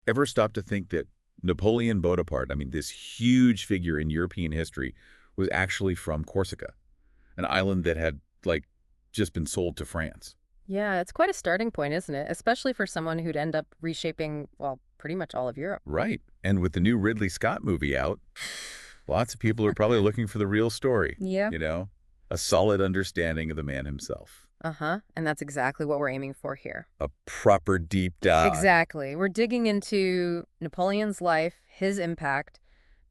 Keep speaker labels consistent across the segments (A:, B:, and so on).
A: Ever stop to think that Napoleon Bonaparte, I mean, this huge figure in European history, was actually from Corsica, an island that had, like, just been sold to France?
B: Yeah, it's quite a starting point, isn't it? Especially for someone who'd end up reshaping, well, pretty much all of Europe.
A: Right. And with the new Ridley Scott movie out, lots of people are probably looking for the real story,
B: Yeah.
A: you know? A solid understanding of the man himself.
B: Uh-huh. And that's exactly what we're aiming for here.
A: A proper deep dive.
B: Exactly. We're digging into Napoleon's life, his impact,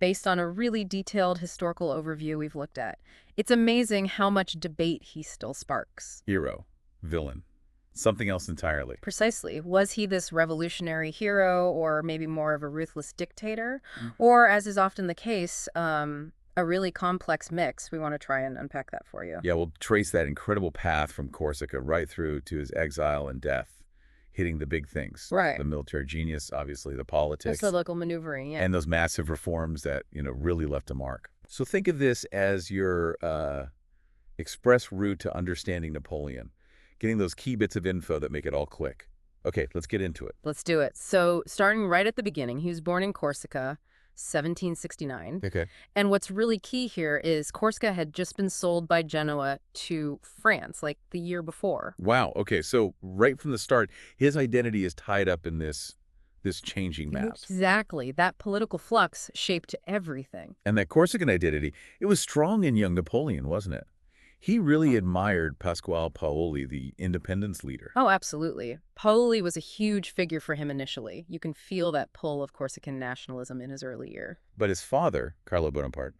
B: based on a really detailed historical overview we've looked at. It's amazing how much debate he still sparks.
A: Hero. Villain. Something else entirely.
B: Precisely. Was he this revolutionary hero, or maybe more of a ruthless dictator? Or, as is often the case, a really complex mix? We want to try and unpack that for you.
A: Yeah, we'll trace that incredible path from Corsica right through to his exile and death, hitting the big things.
B: Right.
A: The military genius, obviously, the
B: That's
A: politics,
B: the local maneuvering, yeah.
A: and those massive reforms that, really left a mark. So think of this as your express route to understanding Napoleon, getting those key bits of info that make it all click. Okay, let's get into it.
B: Let's do it. So, starting right at the beginning, he was born in Corsica, 1769.
A: Okay.
B: And what's really key here is Corsica had just been sold by Genoa to France, like the year before.
A: Wow. Okay, so right from the start, his identity is tied up in this changing map.
B: Exactly. That political flux shaped everything.
A: And that Corsican identity, it was strong in young Napoleon, wasn't it? He really admired Pasquale Paoli, the independence leader.
B: Oh, absolutely. Paoli was a huge figure for him initially. You can feel that pull of Corsican nationalism in his early year.
A: But his father, Carlo Bonaparte,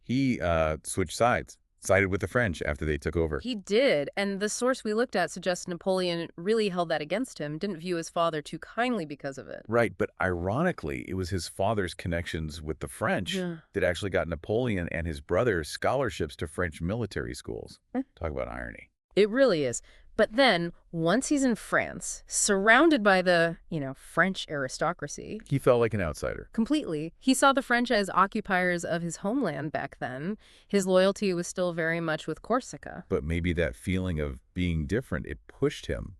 A: he switched sides, sided with the French after they took over.
B: He did, and the source we looked at suggests Napoleon really held that against him, didn't view his father too kindly because of it.
A: Right, but ironically, it was his father's connections with the French
B: Yeah.
A: that actually got Napoleon and his brother scholarships to French military schools.
B: Eh.
A: Talk about irony.
B: It really is. But then, once he's in France, surrounded by the, French aristocracy,
A: He felt like an outsider.
B: completely, he saw the French as occupiers of his homeland back then. His loyalty was still very much with Corsica.
A: But maybe that feeling of being different, it pushed him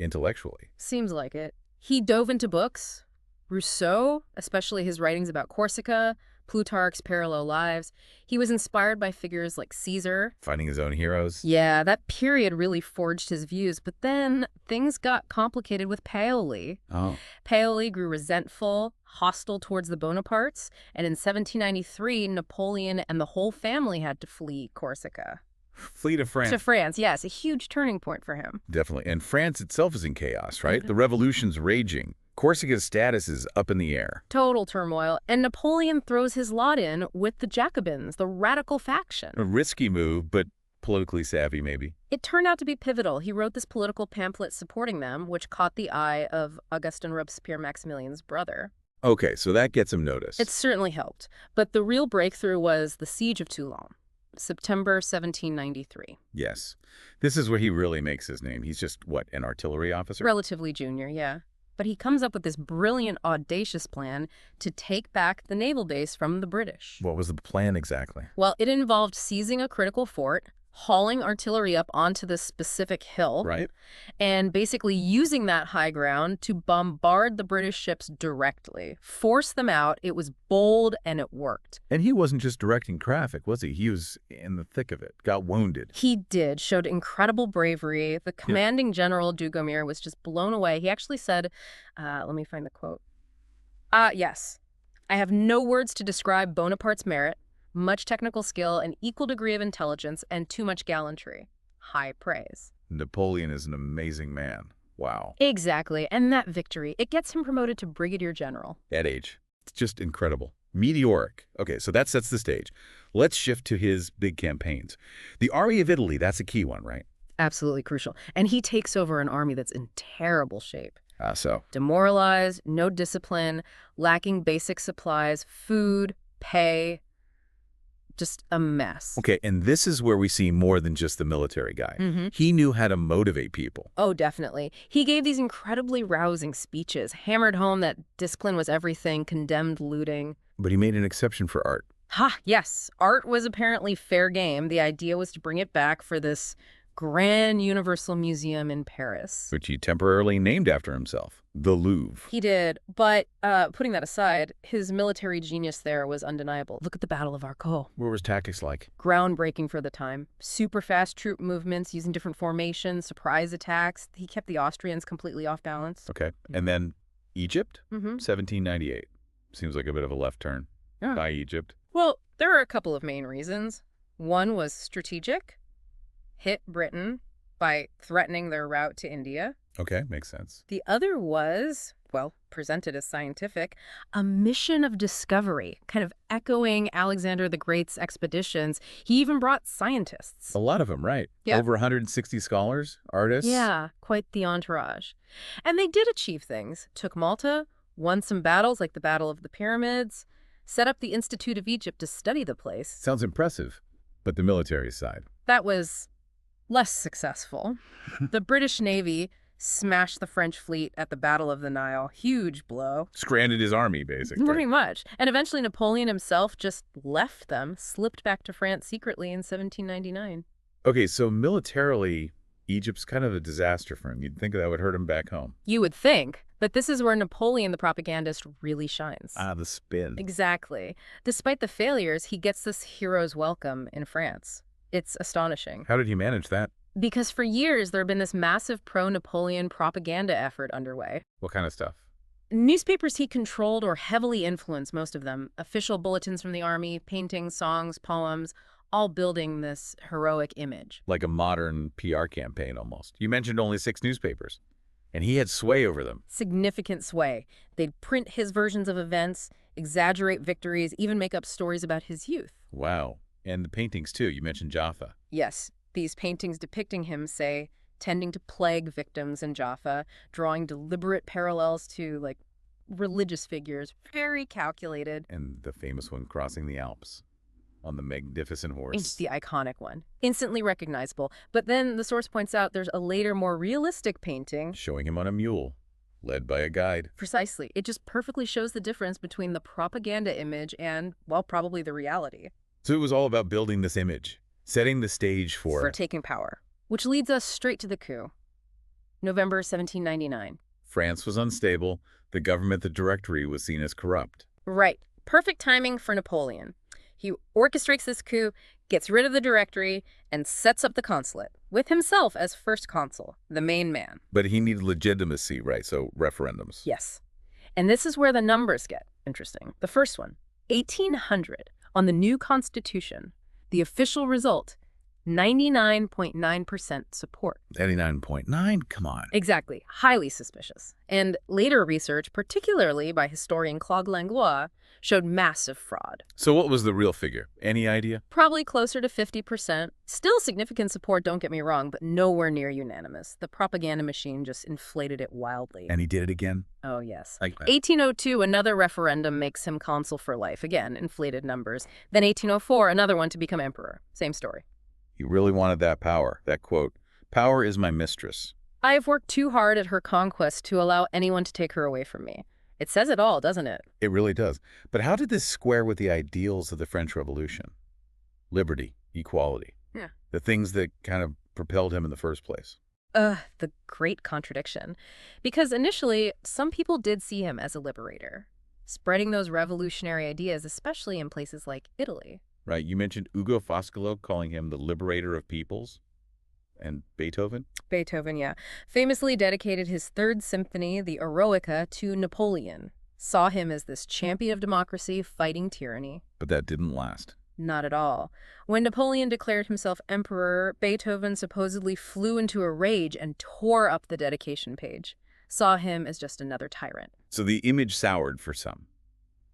A: intellectually.
B: Seems like it. He dove into books. Rousseau, especially his writings about Corsica, Plutarch's parallel lives. He was inspired by figures like Caesar.
A: Finding his own heroes.
B: Yeah, that period really forged his views, but then things got complicated with Paoli.
A: Oh.
B: Paoli grew resentful, hostile towards the Bonapartes, and in 1793, Napoleon and the whole family had to flee Corsica.
A: Flee to France.
B: To France, yes, a huge turning point for him.
A: Definitely. And France itself is in chaos, right? The revolution's raging. Corsica's status is up in the air.
B: Total turmoil, and Napoleon throws his lot in with the Jacobins, the radical faction.
A: A risky move, but politically savvy, maybe.
B: It turned out to be pivotal. He wrote this political pamphlet supporting them, which caught the eye of Augustin Robespierre Maximilian's brother.
A: Okay, so that gets him noticed.
B: It certainly helped. But the real breakthrough was the Siege of Toulon, September 1793.
A: Yes. This is where he really makes his name. He's just, what, an artillery officer?
B: Relatively junior, yeah. But he comes up with this brilliant, audacious plan to take back the naval base from the British.
A: What was the plan exactly?
B: Well, it involved seizing a critical fort, hauling artillery up onto this specific hill,
A: Right?
B: and basically using that high ground to bombard the British ships directly, force them out. It was bold, and it worked.
A: And he wasn't just directing traffic, was he? He was in the thick of it, got wounded.
B: He did, showed incredible bravery. The commanding general, Dugomir, was just blown away. He actually said, let me find the quote. Yes, I have no words to describe Bonaparte's merit, much technical skill, an equal degree of intelligence, and too much gallantry. High praise.
A: Napoleon is an amazing man. Wow.
B: Exactly, and that victory, it gets him promoted to brigadier general.
A: At age. It's just incredible. Meteoric. Okay, so that sets the stage. Let's shift to his big campaigns. The Army of Italy, that's a key one, right?
B: Absolutely crucial. And he takes over an army that's in terrible shape.
A: So?
B: Demoralized, no discipline, lacking basic supplies, food, pay, just a mess.
A: Okay, and this is where we see more than just the military guy.
B: Mm-hmm.
A: He knew how to motivate people.
B: Oh, definitely. He gave these incredibly rousing speeches, hammered home that discipline was everything, condemned looting.
A: But he made an exception for art.
B: Ha, yes. Art was apparently fair game. The idea was to bring it back for this Grand Universal Museum in Paris.
A: Which he temporarily named after himself, the Louvre.
B: He did, but putting that aside, his military genius there was undeniable. Look at the Battle of Arcot.
A: What was tactics like?
B: Groundbreaking for the time. Super fast troop movements using different formations, surprise attacks. He kept the Austrians completely off balance.
A: Okay. And then Egypt?
B: Mm-hmm.
A: 1798. Seems like a bit of a left turn.
B: Yeah.
A: By Egypt.
B: Well, there are a couple of main reasons. One was strategic. Hit Britain by threatening their route to India.
A: Okay, makes sense.
B: The other was, well, presented as scientific, a mission of discovery, kind of echoing Alexander the Great's expeditions. He even brought scientists.
A: A lot of them, right?
B: Yeah.
A: Over 160 scholars, artists.
B: Yeah, quite the entourage. And they did achieve things. Took Malta, won some battles like the Battle of the Pyramids, set up the Institute of Egypt to study the place.
A: Sounds impressive, but the military side.
B: That was less successful. The British Navy smashed the French fleet at the Battle of the Nile. Huge blow.
A: Stranded his army, basically.
B: Pretty much. And eventually Napoleon himself just left them, slipped back to France secretly in 1799.
A: Okay, so militarily, Egypt's kind of a disaster for him. You'd think that would hurt him back home.
B: You would think, but this is where Napoleon the propagandist really shines.
A: Ah, the spin.
B: Exactly. Despite the failures, he gets this hero's welcome in France. It's astonishing.
A: How did he manage that?
B: Because for years, there had been this massive pro-Napoleon propaganda effort underway.
A: What kind of stuff?
B: Newspapers he controlled or heavily influenced, most of them. Official bulletins from the army, paintings, songs, poems, all building this heroic image.
A: Like a modern PR campaign, almost. You mentioned only 6 newspapers, and he had sway over them.
B: Significant sway. They'd print his versions of events, exaggerate victories, even make up stories about his youth.
A: Wow. And the paintings, too. You mentioned Jaffa.
B: Yes, these paintings depicting him, say, tending to plague victims in Jaffa, drawing deliberate parallels to, like, religious figures, very calculated.
A: And the famous one crossing the Alps on the magnificent horse.
B: It's the iconic one. Instantly recognizable. But then the source points out there's a later, more realistic painting.
A: Showing him on a mule, led by a guide.
B: Precisely. It just perfectly shows the difference between the propaganda image and, well, probably the reality.
A: So it was all about building this image, setting the stage for
B: taking power. Which leads us straight to the coup. November 1799.
A: France was unstable. The government, the Directory, was seen as corrupt.
B: Right. Perfect timing for Napoleon. He orchestrates this coup, gets rid of the Directory, and sets up the consulate, with himself as first consul, the main man.
A: But he needed legitimacy, right? So referendums.
B: Yes. And this is where the numbers get interesting. The first one, 1800, on the new constitution. The official result, 99.9% support.
A: 99.9? Come on.
B: Exactly. Highly suspicious. And later research, particularly by historian Claude Langlois, showed massive fraud.
A: So what was the real figure? Any idea?
B: Probably closer to 50%. Still significant support, don't get me wrong, but nowhere near unanimous. The propaganda machine just inflated it wildly.
A: And he did it again?
B: Oh, yes.
A: Like that.
B: 1802, another referendum makes him consul for life. Again, inflated numbers. Then 1804, another one to become emperor. Same story.
A: He really wanted that power. That quote, "Power is my mistress."
B: I have worked too hard at her conquest to allow anyone to take her away from me. It says it all, doesn't it?
A: It really does. But how did this square with the ideals of the French Revolution? Liberty, equality.
B: Yeah.
A: The things that kind of propelled him in the first place.
B: The great contradiction. Because initially, some people did see him as a liberator, spreading those revolutionary ideas, especially in places like Italy.
A: Right. You mentioned Ugo Foscolo calling him the liberator of peoples. And Beethoven?
B: Beethoven, yeah. Famously dedicated his Third Symphony, the Eroica, to Napoleon. Saw him as this champion of democracy fighting tyranny.
A: But that didn't last.
B: Not at all. When Napoleon declared himself emperor, Beethoven supposedly flew into a rage and tore up the dedication page. Saw him as just another tyrant.
A: So the image soured for some.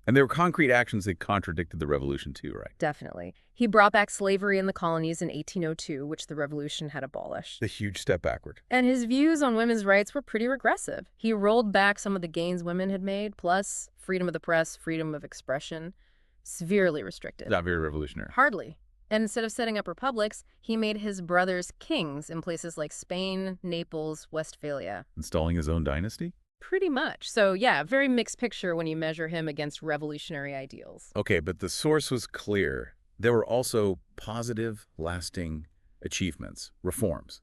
A: And there were concrete actions that contradicted the revolution too, right?
B: Definitely. He brought back slavery in the colonies in 1802, which the revolution had abolished.
A: A huge step backward.
B: And his views on women's rights were pretty regressive. He rolled back some of the gains women had made, plus freedom of the press, freedom of expression, severely restricted.
A: Not very revolutionary.
B: Hardly. And instead of setting up republics, he made his brothers kings in places like Spain, Naples, Westphalia.
A: Installing his own dynasty?
B: Pretty much. So yeah, very mixed picture when you measure him against revolutionary ideals.
A: Okay, but the source was clear. There were also positive, lasting achievements, reforms.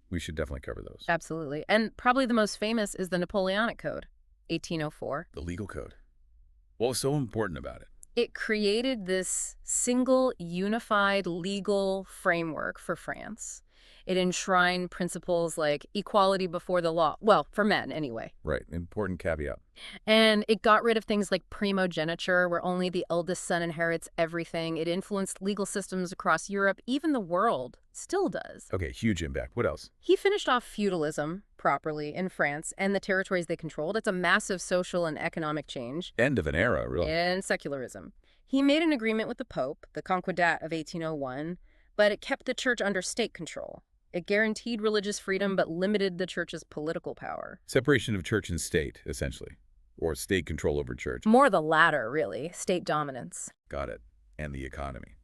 A: We should definitely cover those.
B: Absolutely. And probably the most famous is the Napoleonic Code, 1804.
A: The legal code. What was so important about it?
B: It created this single, unified legal framework for France. It enshrined principles like equality before the law. Well, for men, anyway.
A: Right. Important caveat.
B: And it got rid of things like primogeniture, where only the eldest son inherits everything. It influenced legal systems across Europe, even the world. Still does.
A: Okay, huge impact. What else?
B: He finished off feudalism properly in France and the territories they controlled. It's a massive social and economic change.
A: End of an era, really.
B: And secularism. He made an agreement with the Pope, the Concordat of 1801, but it kept the church under state control. It guaranteed religious freedom but limited the church's political power.
A: Separation of church and state, essentially. Or state control over church.
B: More the latter, really. State dominance.
A: Got it. And the economy.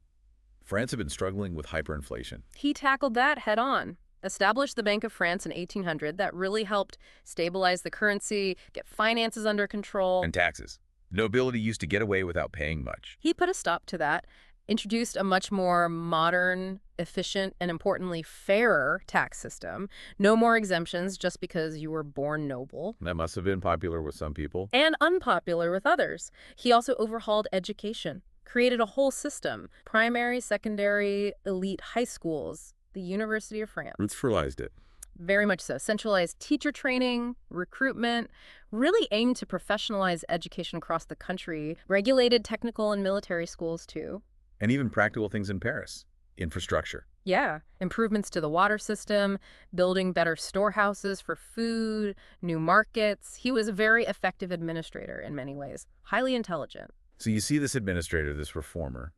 A: France had been struggling with hyperinflation.
B: He tackled that head on. Established the Bank of France in 1800 that really helped stabilize the currency, get finances under control.
A: And taxes. Nobility used to get away without paying much.
B: He put a stop to that, introduced a much more modern, efficient, and importantly, fairer tax system. No more exemptions just because you were born noble.
A: That must have been popular with some people.
B: And unpopular with others. He also overhauled education, created a whole system, primary, secondary, elite high schools, the University of France.
A: Ruthlessized it.
B: Very much so. Centralized teacher training, recruitment, really aimed to professionalize education across the country. Regulated technical and military schools, too.
A: And even practical things in Paris. Infrastructure.
B: Yeah. Improvements to the water system, building better storehouses for food, new markets. He was a very effective administrator in many ways. Highly intelligent.
A: So you see this administrator, this reformer,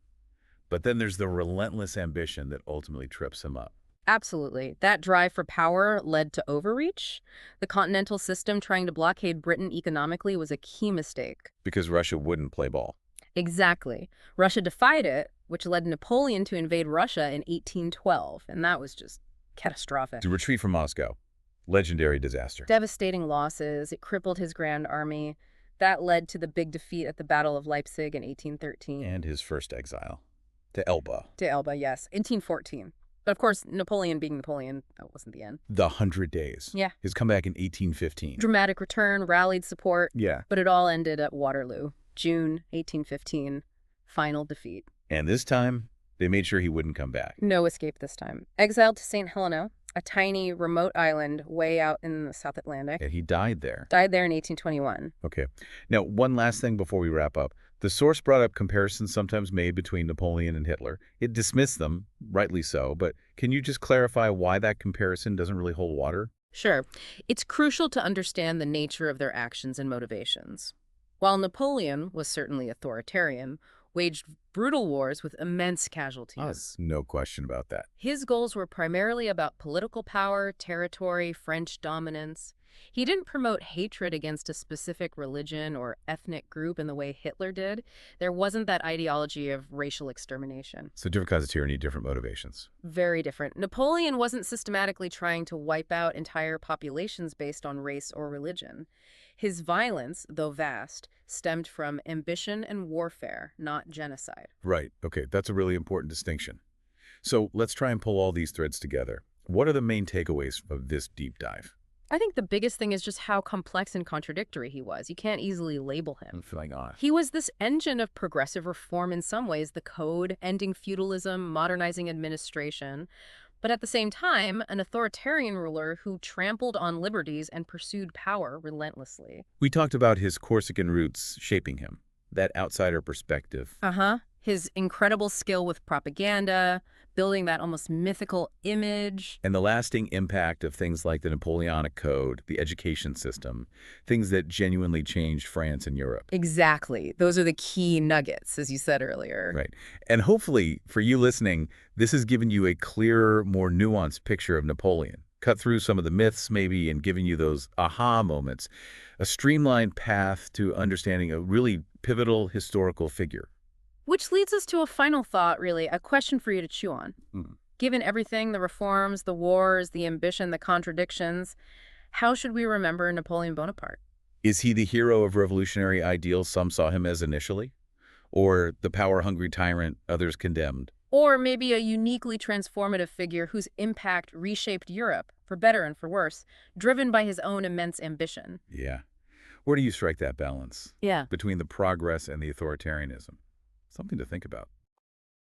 A: but then there's the relentless ambition that ultimately trips him up.
B: Absolutely. That drive for power led to overreach. The continental system trying to blockade Britain economically was a key mistake.
A: Because Russia wouldn't play ball.
B: Exactly. Russia defied it, which led Napoleon to invade Russia in 1812, and that was just catastrophic.
A: To retreat from Moscow. Legendary disaster.
B: Devastating losses. It crippled his grand army. That led to the big defeat at the Battle of Leipzig in 1813.
A: And his first exile. To Elba.
B: To Elba, yes. 1814. But of course, Napoleon being Napoleon, that wasn't the end.
A: The 100 Days.
B: Yeah.
A: His comeback in 1815.
B: Dramatic return, rallied support.
A: Yeah.
B: But it all ended at Waterloo, June 1815. Final defeat.
A: And this time, they made sure he wouldn't come back.
B: No escape this time. Exiled to St. Helena, a tiny remote island way out in the South Atlantic.
A: And he died there.
B: Died there in 1821.
A: Okay. Now, one last thing before we wrap up. The source brought up comparisons sometimes made between Napoleon and Hitler. It dismissed them, rightly so, but can you just clarify why that comparison doesn't really hold water?
B: Sure. It's crucial to understand the nature of their actions and motivations. While Napoleon was certainly authoritarian, waged brutal wars with immense casualties.
A: No question about that.
B: His goals were primarily about political power, territory, French dominance. He didn't promote hatred against a specific religion or ethnic group in the way Hitler did. There wasn't that ideology of racial extermination.
A: So different kinds of tyranny, different motivations.
B: Very different. Napoleon wasn't systematically trying to wipe out entire populations based on race or religion. His violence, though vast, stemmed from ambition and warfare, not genocide.
A: Right. Okay, that's a really important distinction. So let's try and pull all these threads together. What are the main takeaways of this deep dive?
B: I think the biggest thing is just how complex and contradictory he was. You can't easily label him.
A: I'm feeling on.
B: He was this engine of progressive reform in some ways, the code, ending feudalism, modernizing administration. But at the same time, an authoritarian ruler who trampled on liberties and pursued power relentlessly.
A: We talked about his Corsican roots shaping him, that outsider perspective.
B: His incredible skill with propaganda, building that almost mythical image.
A: And the lasting impact of things like the Napoleonic Code, the education system, things that genuinely changed France and Europe.
B: Exactly. Those are the key nuggets, as you said earlier.
A: Right. And hopefully, for you listening, this has given you a clearer, more nuanced picture of Napoleon. Cut through some of the myths, maybe, and giving you those aha moments. A streamlined path to understanding a really pivotal historical figure.
B: Which leads us to a final thought, really, a question for you to chew on. Given everything, the reforms, the wars, the ambition, the contradictions, how should we remember Napoleon Bonaparte?
A: Is he the hero of revolutionary ideals some saw him as initially? Or the power-hungry tyrant others condemned?
B: Or maybe a uniquely transformative figure whose impact reshaped Europe, for better and for worse, driven by his own immense ambition.
A: Yeah. Where do you strike that balance
B: Yeah.
A: between the progress and the authoritarianism? Something to think about.